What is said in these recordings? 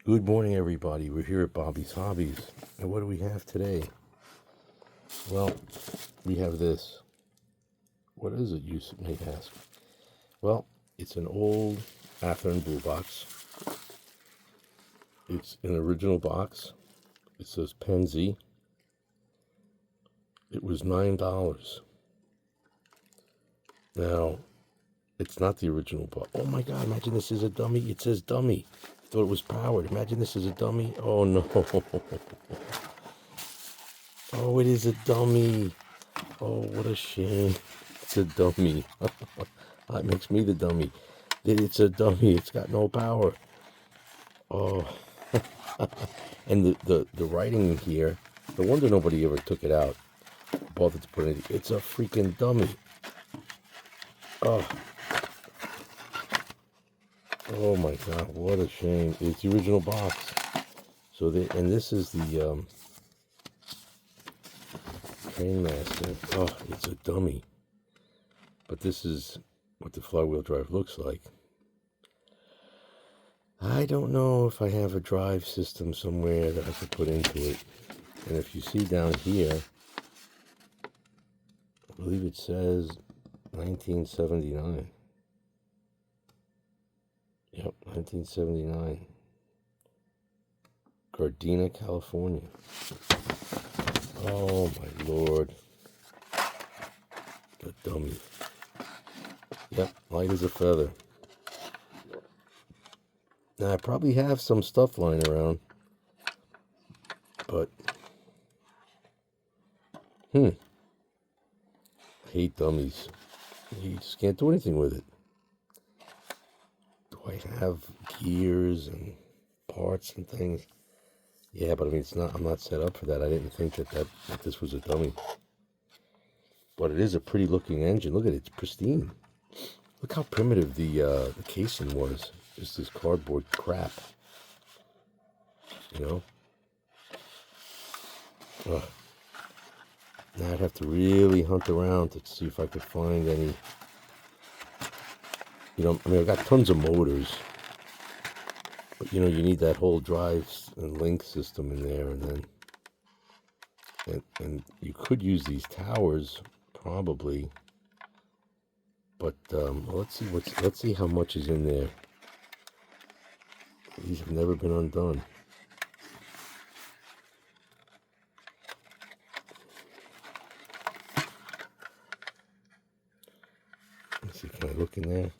Good morning, everybody. We're here at Bobby's Hobbies. And what do we have today? Well, we have this. What is it, you may ask? Well, it's an old Athearn bull box. It's an original box. It says Penzi. It was $9. Now, it's not the original box. Oh my God, imagine this is a dummy. It says dummy. I thought it was powered. Imagine this is a dummy. Oh no. Oh, it is a dummy. Oh, what a shame. It's a dummy. That makes me the dummy. It's a dummy. It's got no power. Oh. And the writing in here, no wonder nobody ever took it out. Bothered to put it. It's a freaking dummy. Oh. Oh my God, what a shame. It's the original box. So and this is the Train Master. Oh, it's a dummy. But this is what the flywheel drive looks like. I don't know if I have a drive system somewhere that I could put into it. And if you see down here, I believe it says 1979. Yep, 1979. Gardena, California. Oh my Lord. The dummy. Yep, light as a feather. Now, I probably have some stuff lying around. But, I hate dummies. You just can't do anything with it. Do I have gears and parts and things? Yeah, but I mean, I'm not set up for that. I didn't think that this was a dummy. But it is a pretty looking engine. Look at it, it's pristine. Look how primitive the casing was. Just this cardboard crap. You know? Ugh. Now I'd have to really hunt around to see if I could find any. You know, I mean, I've got tons of motors. But, you know, you need that whole drive and link system in there. And then, and you could use these towers, probably. But let's see how much is in there. These have never been undone. Let's see, can I look in there?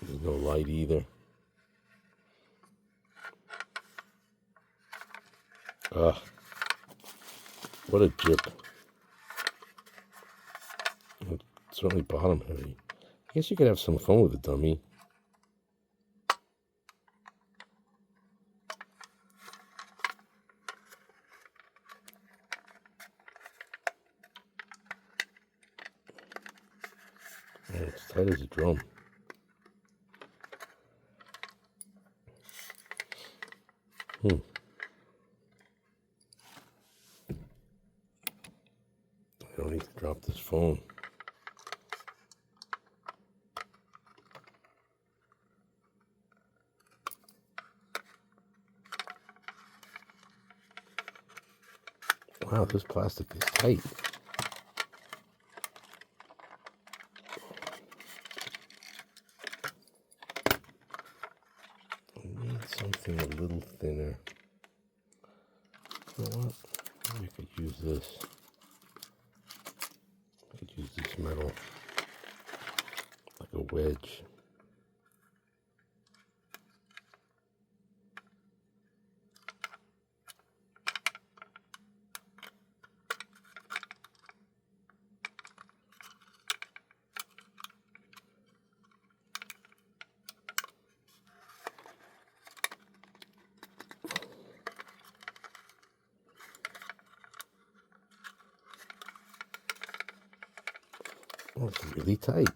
There's no light either. What a jip. It's certainly bottom heavy. I guess you could have some fun with a dummy. Man, it's tight as a drum. I don't need to drop this phone. Wow, this plastic is tight. I need something a little thinner. You know what? Maybe I could use this. I could use this metal like a wedge. Oh, it's really tight.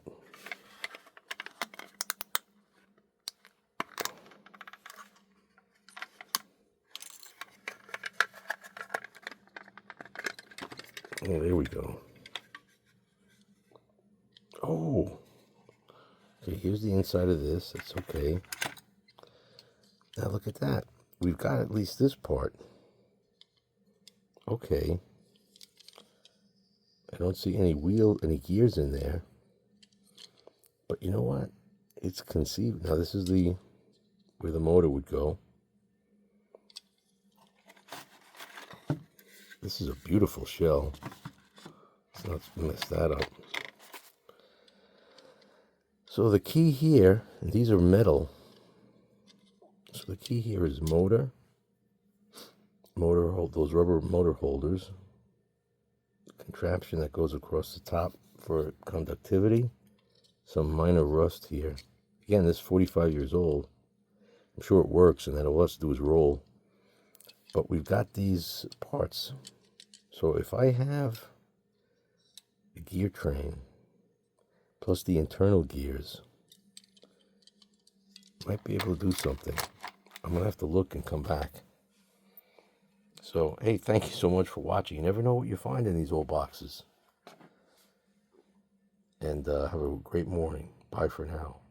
Oh, there we go. Oh. Okay, here's the inside of this. It's okay. Now look at that. We've got at least this part. Okay. I don't see any any gears in there. But you know what? It's conceived. Now this is where the motor would go. This is a beautiful shell. Let's mess that up. So the key here, and these are metal. So the key here is motor those rubber motor holders, contraption that goes across the top for conductivity, some minor rust here. Again, this is 45 years old. I'm sure it works, and then all it has to do is roll. But we've got these parts. So if I have the gear train plus the internal gears, might be able to do something. I'm going to have to look and come back. So, hey, thank you so much for watching. You never know what you find in these old boxes. And have a great morning. Bye for now.